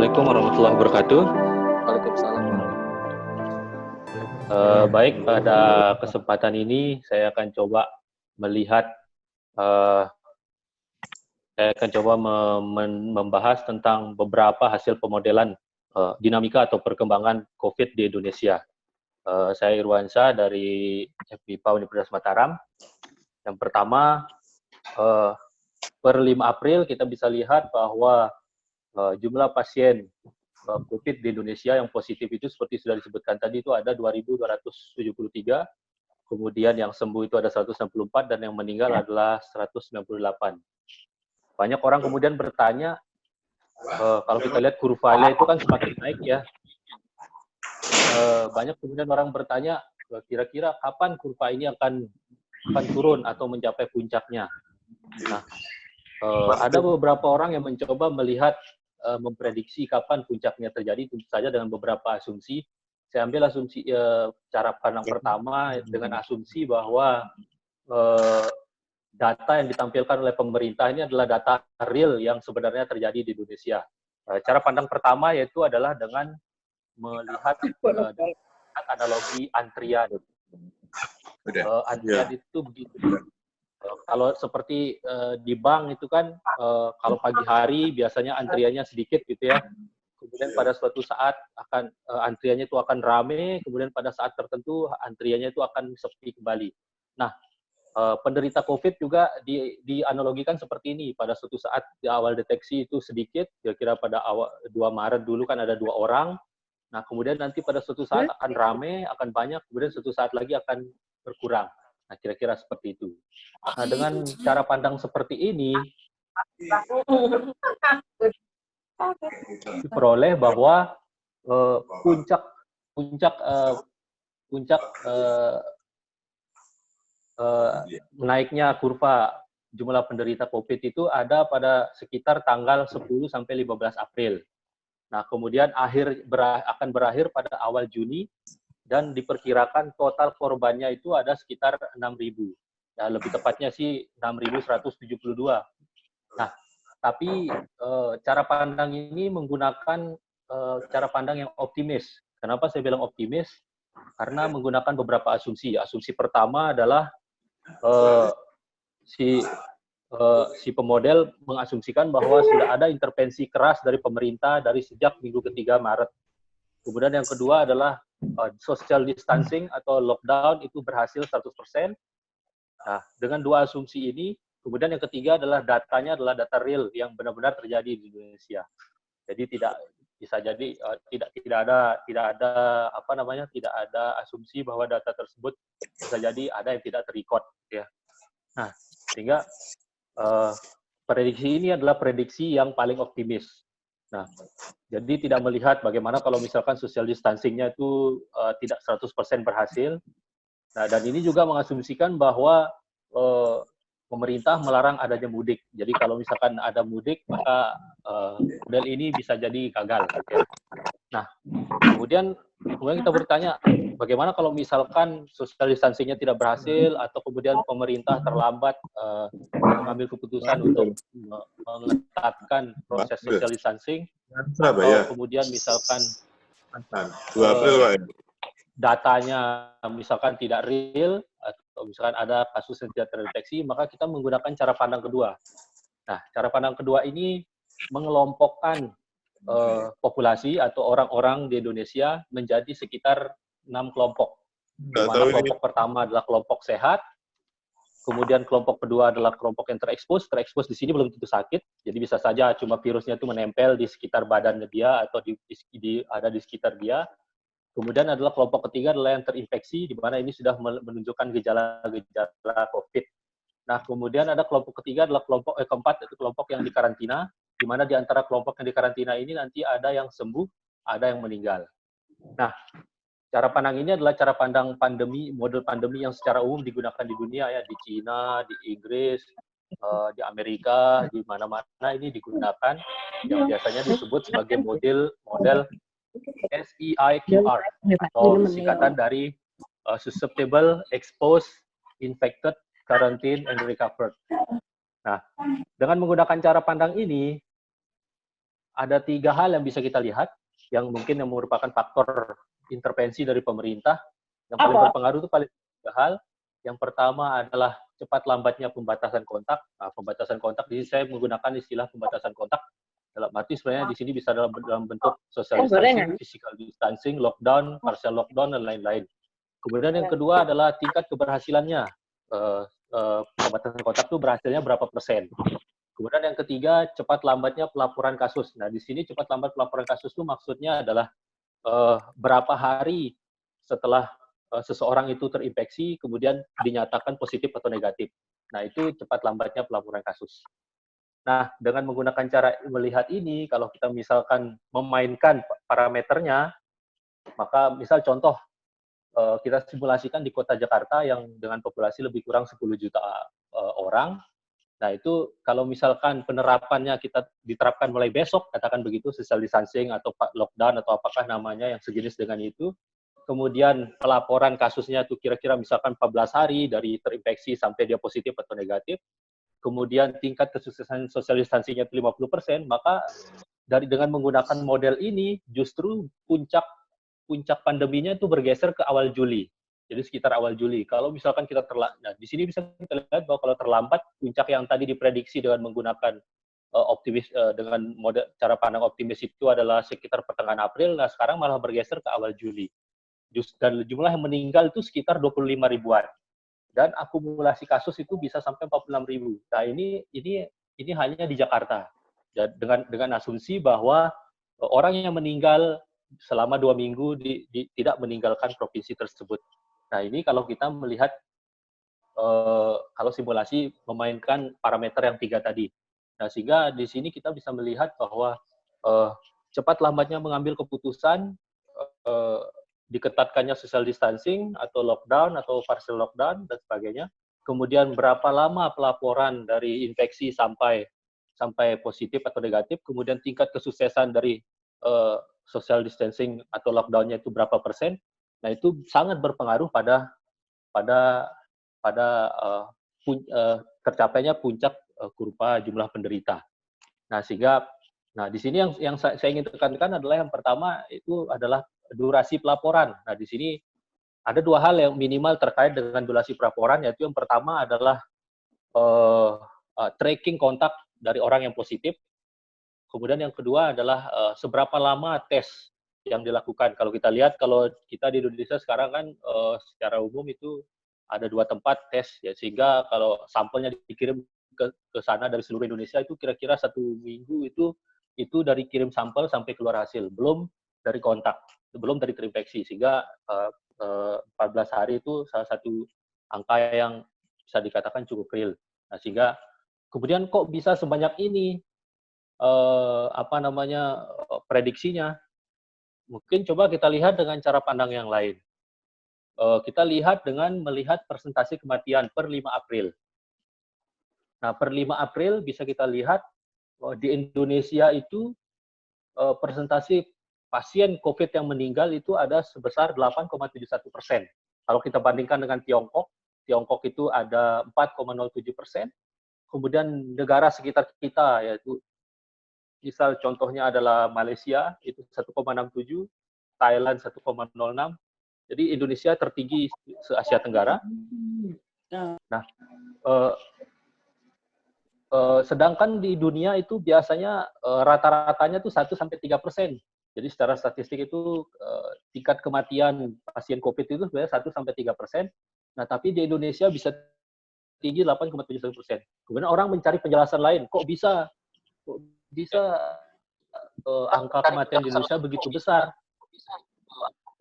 Assalamualaikum warahmatullahi wabarakatuh. Waalaikumsalam. Baik, pada kesempatan ini saya akan coba melihat, saya akan coba membahas tentang beberapa hasil pemodelan dinamika atau perkembangan COVID di Indonesia. Saya Irwansyah dari FMIPA Universitas Mataram. Yang pertama, per 5 April kita bisa lihat bahwa jumlah pasien COVID di Indonesia yang positif itu seperti sudah disebutkan tadi itu ada 2.273, kemudian yang sembuh itu ada 164 dan yang meninggal adalah 198. Banyak orang kemudian bertanya, kalau kita lihat kurvanya itu kan semakin naik ya. Banyak kemudian orang bertanya, kira-kira kapan kurva ini akan turun atau mencapai puncaknya. Nah, ada beberapa orang yang mencoba melihat memprediksi kapan puncaknya terjadi, tentu saja dengan beberapa asumsi. Saya ambil asumsi cara pandang pertama dengan asumsi bahwa data yang ditampilkan oleh pemerintah ini adalah data real yang sebenarnya terjadi di Indonesia. Cara pandang pertama yaitu adalah dengan melihat analogi antrian. Antrian itu begitu. Kalau seperti di bank itu kan kalau pagi hari biasanya antriannya sedikit gitu ya. Kemudian pada suatu saat akan antriannya itu akan rame, kemudian pada saat tertentu antriannya itu akan sepi kembali. Nah, penderita COVID juga dianalogikan seperti ini. Pada suatu saat di awal deteksi itu sedikit, kira-kira pada awal 2 Maret dulu kan ada 2 orang. Nah, kemudian nanti pada suatu saat akan rame, akan banyak, kemudian suatu saat lagi akan berkurang. Nah, kira-kira seperti itu. Nah, dengan cara pandang seperti ini, diperoleh bahwa puncak naiknya kurva jumlah penderita COVID itu ada pada sekitar tanggal 10 sampai 15 April. Nah, kemudian akan berakhir pada awal Juni, dan diperkirakan total korbannya itu ada sekitar 6.000. Ya, lebih tepatnya sih 6.172. Nah, tapi cara pandang ini menggunakan cara pandang yang optimis. Kenapa saya bilang optimis? Karena menggunakan beberapa asumsi. Asumsi pertama adalah si pemodel mengasumsikan bahwa sudah ada intervensi keras dari pemerintah dari sejak minggu ketiga Maret. Kemudian yang kedua adalah social distancing atau lockdown itu berhasil 100%. Nah, dengan dua asumsi ini, kemudian yang ketiga adalah datanya adalah data real yang benar-benar terjadi di Indonesia. Jadi tidak bisa jadi tidak ada asumsi bahwa data tersebut bisa jadi ada yang tidak terrecord ya. Nah, sehingga prediksi ini adalah prediksi yang paling optimis. Nah, jadi tidak melihat bagaimana kalau misalkan social distancing-nya itu tidak 100% berhasil. Nah, dan ini juga mengasumsikan bahwa pemerintah melarang adanya mudik. Jadi kalau misalkan ada mudik, maka model ini bisa jadi gagal. Ya. Nah, kemudian kita bertanya, bagaimana kalau misalkan social distancing-nya tidak berhasil, atau kemudian pemerintah terlambat mengambil keputusan untuk mengetatkan proses social distancing, atau kemudian misalkan datanya misalkan tidak real, atau misalkan ada kasus yang tidak terdeteksi, maka kita menggunakan cara pandang kedua. Nah, cara pandang kedua ini mengelompokkan populasi atau orang-orang di Indonesia menjadi sekitar 6 kelompok. Di mana kelompok pertama adalah kelompok sehat, kemudian kelompok kedua adalah kelompok yang terekspos. Terekspos di sini belum tentu sakit, jadi bisa saja cuma virusnya itu menempel di sekitar badannya dia atau ada di sekitar dia. Kemudian adalah kelompok ketiga adalah yang terinfeksi, di mana ini sudah menunjukkan gejala-gejala COVID. Nah, kemudian ada kelompok ketiga adalah keempat itu kelompok yang dikarantina, di mana di antara kelompok yang dikarantina ini nanti ada yang sembuh, ada yang meninggal. Nah, cara pandang ini adalah cara pandang model pandemi yang secara umum digunakan di dunia ya, di Cina, di Inggris, di Amerika, di mana-mana ini digunakan, yang biasanya disebut sebagai model SEIQR atau singkatan dari Susceptible, Exposed, Infected, Quarantine, and Recovered. Nah, dengan menggunakan cara pandang ini, ada 3 hal yang bisa kita lihat yang mungkin yang merupakan faktor intervensi dari pemerintah yang paling berpengaruh itu paling 3 hal. Yang pertama adalah cepat lambatnya pembatasan kontak. Nah, pembatasan kontak di sini saya menggunakan istilah pembatasan kontak dalam arti sebenarnya di sini bisa dalam bentuk social distancing, physical distancing, lockdown, partial lockdown dan lain-lain. Kemudian yang kedua adalah tingkat keberhasilannya. Pembatasan kontak itu berhasilnya berapa persen. Kemudian yang ketiga, cepat lambatnya pelaporan kasus. Nah, di sini cepat lambat pelaporan kasus itu maksudnya adalah berapa hari setelah seseorang itu terinfeksi, kemudian dinyatakan positif atau negatif. Nah, itu cepat lambatnya pelaporan kasus. Nah, dengan menggunakan cara melihat ini, kalau kita misalkan memainkan parameternya, maka misal contoh, kita simulasikan di kota Jakarta yang dengan populasi lebih kurang 10 juta orang. Nah, itu kalau misalkan penerapannya kita diterapkan mulai besok, katakan begitu, social distancing atau lockdown atau apakah namanya yang sejenis dengan itu, kemudian pelaporan kasusnya itu kira-kira misalkan 14 hari dari terinfeksi sampai dia positif atau negatif, kemudian tingkat kesuksesan social distancing-nya 50%, maka dengan menggunakan model ini justru puncak pandeminya itu bergeser ke awal Juli. Jadi sekitar awal Juli. Kalau misalkan kita nah di sini bisa kita lihat bahwa kalau terlambat, puncak yang tadi diprediksi dengan menggunakan dengan model cara pandang optimis itu adalah sekitar pertengahan April. Nah sekarang malah bergeser ke awal Juli. Dan jumlah yang meninggal itu sekitar 25 ribuan. Dan akumulasi kasus itu bisa sampai 46 ribu. Nah ini hanya di Jakarta. Dengan asumsi bahwa orang yang meninggal selama 2 minggu tidak meninggalkan provinsi tersebut. Nah ini kalau kita melihat, kalau simulasi memainkan parameter yang 3 tadi. Nah sehingga di sini kita bisa melihat bahwa cepat lambatnya mengambil keputusan, diketatkannya social distancing atau lockdown atau partial lockdown dan sebagainya. Kemudian berapa lama pelaporan dari infeksi sampai positif atau negatif, kemudian tingkat kesuksesan dari social distancing atau lockdown-nya itu berapa persen. Nah, itu sangat berpengaruh pada tercapainya puncak kurva jumlah penderita. Nah, sehingga di sini yang saya ingin tekankan adalah yang pertama itu adalah durasi pelaporan. Nah, di sini ada 2 hal yang minimal terkait dengan durasi pelaporan, yaitu yang pertama adalah tracking kontak dari orang yang positif. Kemudian yang kedua adalah seberapa lama tes yang dilakukan. Kalau kita lihat, kalau kita di Indonesia sekarang kan secara umum itu ada 2 tempat tes, ya sehingga kalau sampelnya dikirim ke sana dari seluruh Indonesia itu kira-kira 1 minggu itu dari kirim sampel sampai keluar hasil, belum dari kontak, belum dari terinfeksi, sehingga 14 hari itu salah satu angka yang bisa dikatakan cukup real. Nah, sehingga kemudian kok bisa sebanyak ini prediksinya? Mungkin coba kita lihat dengan cara pandang yang lain. Kita lihat dengan melihat persentase kematian per 5 April. Nah, per 5 April bisa kita lihat di Indonesia itu persentase pasien COVID yang meninggal itu ada sebesar 8,71%. Kalau kita bandingkan dengan Tiongkok itu ada 4,07%. Kemudian negara sekitar kita, yaitu misal contohnya adalah Malaysia, itu 1,67, Thailand 1,06. Jadi Indonesia tertinggi se-Asia Tenggara. Nah, sedangkan di dunia itu biasanya rata-ratanya itu 1-3%. Jadi secara statistik itu tingkat kematian pasien COVID itu sebenarnya 1-3%. Nah, tapi di Indonesia bisa tinggi 8,71%. Kemudian orang mencari penjelasan lain, kok bisa angka kematian di Indonesia begitu besar.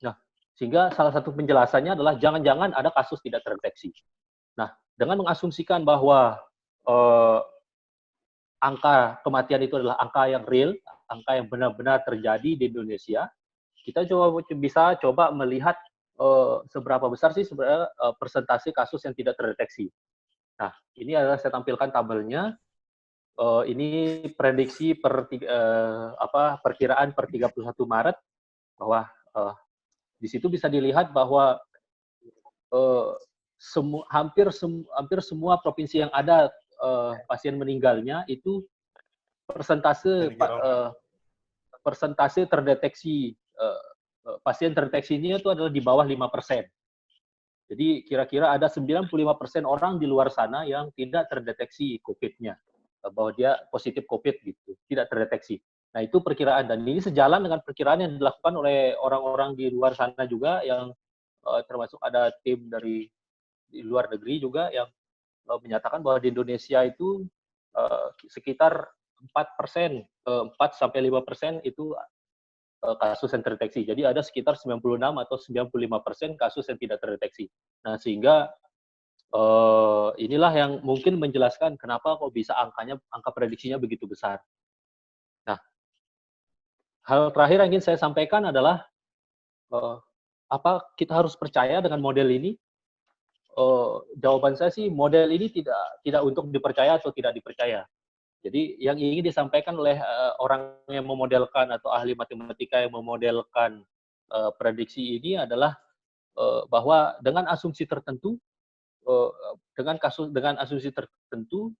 Nah, sehingga salah satu penjelasannya adalah jangan-jangan ada kasus tidak terinfeksi. Nah, dengan mengasumsikan bahwa angka kematian itu adalah angka yang real, angka yang benar-benar terjadi di Indonesia, kita bisa coba melihat seberapa besar sih sebenarnya persentase kasus yang tidak terdeteksi. Nah, ini adalah saya tampilkan tabelnya. Ini prediksi perkiraan per 31 Maret bahwa di situ bisa dilihat bahwa hampir semua provinsi yang ada pasien meninggalnya itu persentase persentase terdeteksi pasien terdeteksinya itu adalah di bawah 5%. Jadi kira-kira ada 95% orang di luar sana yang tidak terdeteksi COVID-nya, bahwa dia positif COVID gitu, tidak terdeteksi. Nah itu perkiraan, dan ini sejalan dengan perkiraan yang dilakukan oleh orang-orang di luar sana juga, yang termasuk ada tim dari di luar negeri juga yang menyatakan bahwa di Indonesia itu sekitar 4%, 4-5% itu kasus yang terdeteksi. Jadi ada sekitar 96 atau 95% kasus yang tidak terdeteksi. Nah, sehingga inilah yang mungkin menjelaskan kenapa kok bisa angka prediksinya begitu besar. Nah, hal terakhir yang ingin saya sampaikan adalah apa kita harus percaya dengan model ini? Jawaban saya sih model ini tidak untuk dipercaya atau tidak dipercaya. Jadi yang ingin disampaikan oleh orang yang memodelkan atau ahli matematika yang memodelkan prediksi ini adalah bahwa dengan asumsi tertentu, uh, dengan asumsi tertentu,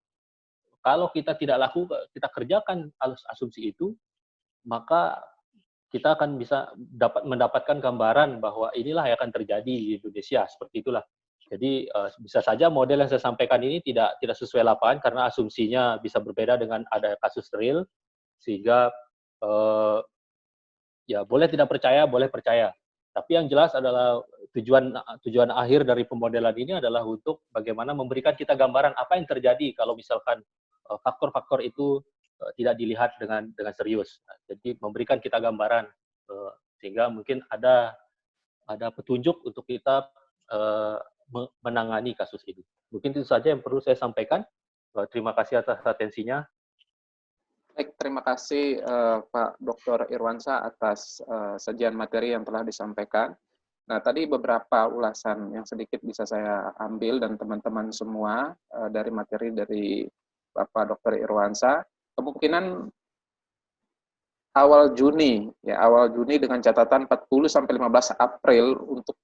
kalau kita kita kerjakan asumsi itu, maka kita akan bisa mendapatkan gambaran bahwa inilah yang akan terjadi di Indonesia, seperti itulah. Jadi bisa saja model yang saya sampaikan ini tidak sesuai lapangan karena asumsinya bisa berbeda dengan ada kasus real, sehingga ya boleh tidak percaya, boleh percaya. Tapi yang jelas adalah tujuan akhir dari pemodelan ini adalah untuk bagaimana memberikan kita gambaran apa yang terjadi kalau misalkan faktor-faktor itu tidak dilihat dengan serius. Nah, jadi memberikan kita gambaran sehingga mungkin ada petunjuk untuk kita menangani kasus ini. Mungkin itu saja yang perlu saya sampaikan. Terima kasih atas atensinya. Baik, terima kasih Pak Dr. Irwansyah atas sajian materi yang telah disampaikan. Nah, tadi beberapa ulasan yang sedikit bisa saya ambil dan teman-teman semua dari materi dari Bapak Dr. Irwansyah. Kemungkinan awal Juni dengan catatan 40 sampai 15 April untuk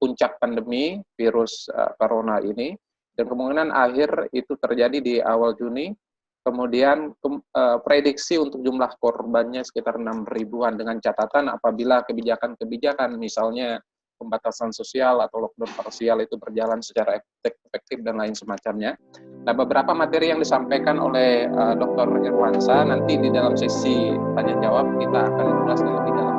puncak pandemi virus corona ini, dan kemungkinan akhir itu terjadi di awal Juni. Kemudian prediksi untuk jumlah korbannya sekitar 6 ribuan dengan catatan apabila kebijakan-kebijakan misalnya pembatasan sosial atau lockdown parsial itu berjalan secara efektif dan lain semacamnya. Nah, beberapa materi yang disampaikan oleh Dr. Irwansyah nanti di dalam sesi tanya jawab kita akan ulas lebih dalam.